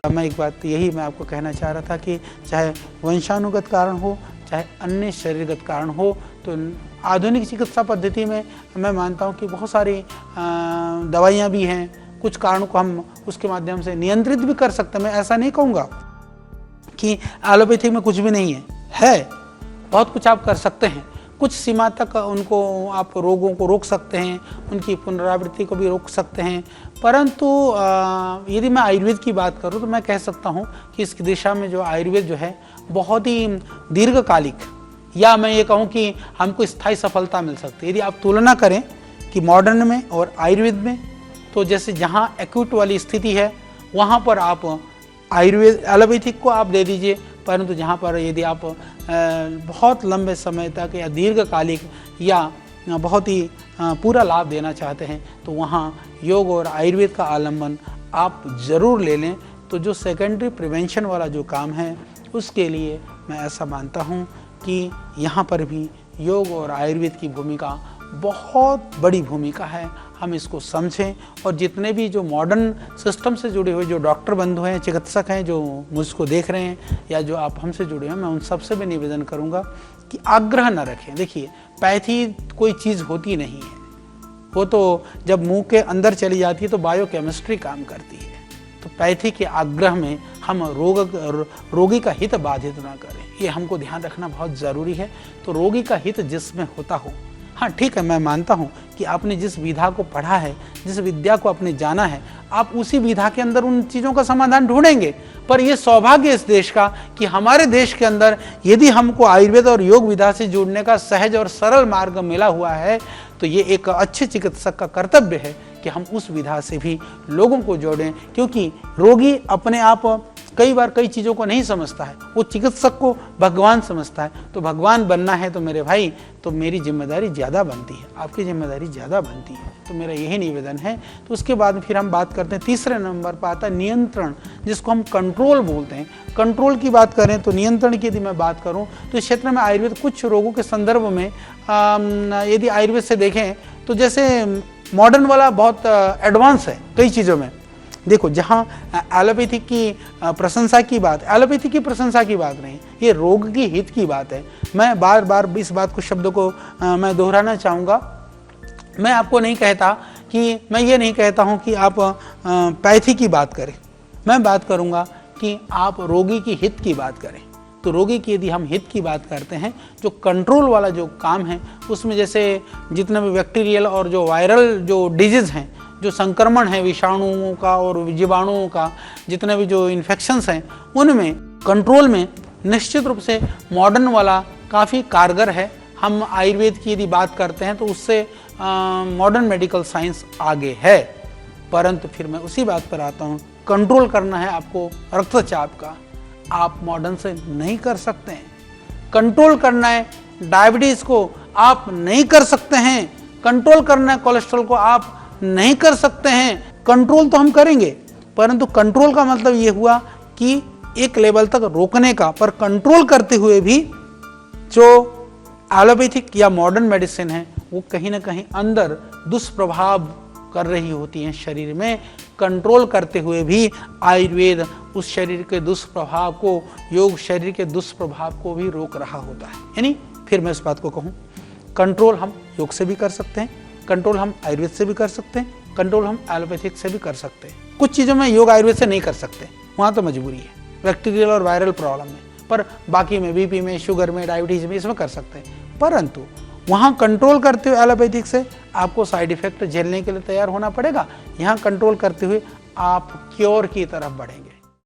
मैं एक बात यही मैं आपको कहना चाह रहा था कि चाहे वंशानुगत कारण हो, चाहे अन्य शरीरगत कारण हो, तो आधुनिक चिकित्सा पद्धति में मैं मानता हूँ कि बहुत सारी दवाइयाँ भी हैं, कुछ कारणों को हम उसके माध्यम से नियंत्रित भी कर सकते हैं। मैं ऐसा नहीं कहूँगा कि एलोपैथी में कुछ भी नहीं है, बहुत कुछ आप कर सकते हैं। कुछ सीमा तक उनको आप रोगों को रोक सकते हैं, उनकी पुनरावृत्ति को भी रोक सकते हैं। परंतु यदि मैं आयुर्वेद की बात करूं तो मैं कह सकता हूं कि इस दिशा में जो आयुर्वेद जो है बहुत ही दीर्घकालिक, या मैं ये कहूं कि हमको स्थायी सफलता मिल सकती है। यदि आप तुलना करें कि मॉडर्न में और आयुर्वेद में, तो जैसे जहाँ एक्यूट वाली स्थिति है वहाँ पर आप आयुर्वेद एलोपैथिक को आप दे दीजिए, परंतु जहाँ पर यदि आप बहुत लंबे समय तक या दीर्घकालिक या बहुत ही पूरा लाभ देना चाहते हैं तो वहाँ योग और आयुर्वेद का आलम्बन आप ज़रूर ले लें। तो जो सेकेंडरी प्रिवेंशन वाला जो काम है उसके लिए मैं ऐसा मानता हूँ कि यहाँ पर भी योग और आयुर्वेद की भूमिका बहुत बड़ी भूमिका है। हम इसको समझें और जितने भी जो मॉडर्न सिस्टम से जुड़े हुए जो डॉक्टर बंधु हैं, चिकित्सक हैं, जो मुझको देख रहे हैं या जो आप हमसे जुड़े हैं, मैं उन सबसे भी निवेदन करूंगा कि आग्रह न रखें। देखिए, पैथी कोई चीज़ होती नहीं है, वो तो जब मुंह के अंदर चली जाती है तो बायोकेमिस्ट्री काम करती है। तो पैथी के आग्रह में हम रोगी का हित बाधित ना करें, ये हमको ध्यान रखना बहुत ज़रूरी है। तो रोगी का हित जिसमें होता हो, हाँ ठीक है, मैं मानता हूँ कि आपने जिस विधा को पढ़ा है, जिस विद्या को आपने जाना है, आप उसी विधा के अंदर उन चीज़ों का समाधान ढूंढेंगे। पर यह सौभाग्य इस देश का कि हमारे देश के अंदर यदि हमको आयुर्वेद और योग विधा से जुड़ने का सहज और सरल मार्ग मिला हुआ है, तो ये एक अच्छे चिकित्सक का कर्तव्य है कि हम उस विधा से भी लोगों को जोड़ें। क्योंकि रोगी अपने आप कई बार कई चीज़ों को नहीं समझता है, वो चिकित्सक को भगवान समझता है। तो भगवान बनना है तो मेरे भाई, तो मेरी जिम्मेदारी ज़्यादा बनती है, आपकी जिम्मेदारी ज़्यादा बनती है। तो मेरा यही निवेदन है। तो उसके बाद फिर हम बात करते हैं, तीसरे नंबर पर आता है नियंत्रण, जिसको हम कंट्रोल बोलते हैं। कंट्रोल की बात करें तो नियंत्रण की यदि मैं बात करूं तो इस क्षेत्र में आयुर्वेद कुछ रोगों के संदर्भ में यदि आयुर्वेद से देखें तो जैसे मॉडर्न वाला बहुत एडवांस है कई चीज़ों में। देखो, जहाँ एलोपैथी की प्रशंसा की बात, एलोपैथी की प्रशंसा की बात नहीं, ये रोग की हित की बात है। मैं बार बार इस बात को, शब्दों को मैं दोहराना चाहूँगा। मैं आपको नहीं कहता कि, मैं ये नहीं कहता हूँ कि आप पैथी की बात करें, मैं बात करूँगा कि आप रोगी की हित की बात करें। तो रोगी की यदि हम हित की बात करते हैं, जो कंट्रोल वाला जो काम है उसमें जैसे जितने भी बैक्टीरियल और जो वायरल जो डिजीज़ हैं, जो संक्रमण है विषाणुओं का और जीवाणुओं का, जितने भी जो इन्फेक्शंस हैं, उनमें कंट्रोल में निश्चित रूप से मॉडर्न वाला काफ़ी कारगर है। हम आयुर्वेद की यदि बात करते हैं तो उससे मॉडर्न मेडिकल साइंस आगे है। परंतु फिर मैं उसी बात पर आता हूँ, कंट्रोल करना है आपको रक्तचाप का, आप मॉडर्न से नहीं कर सकते हैं। कंट्रोल करना है डायबिटीज़ को, आप नहीं कर सकते हैं। कंट्रोल करना है कोलेस्ट्रॉल को, आप नहीं कर सकते हैं। कंट्रोल तो हम करेंगे, परंतु कंट्रोल का मतलब ये हुआ कि एक लेवल तक रोकने का। पर कंट्रोल करते हुए भी जो एलोपैथिक या मॉडर्न मेडिसिन है वो कहीं ना कहीं अंदर दुष्प्रभाव कर रही होती हैं शरीर में। कंट्रोल करते हुए भी आयुर्वेद उस शरीर के दुष्प्रभाव को, योग शरीर के दुष्प्रभाव को भी रोक रहा होता है। यानी फिर मैं इस बात को कहूँ, कंट्रोल हम योग से भी कर सकते हैं, कंट्रोल हम आयुर्वेद से भी कर सकते हैं, कंट्रोल हम एलोपैथिक से भी कर सकते हैं। कुछ चीज़ों में योग आयुर्वेद से नहीं कर सकते, वहाँ तो मजबूरी है, बैक्टीरियल और वायरल प्रॉब्लम में। पर बाकी में बीपी में, शुगर में, डायबिटीज़ में, इसमें कर सकते हैं। परंतु वहाँ कंट्रोल करते हुए एलोपैथिक से आपको साइड इफेक्ट झेलने के लिए तैयार होना पड़ेगा। यहाँ कंट्रोल करते हुए आप क्योर की तरफ बढ़ेंगे।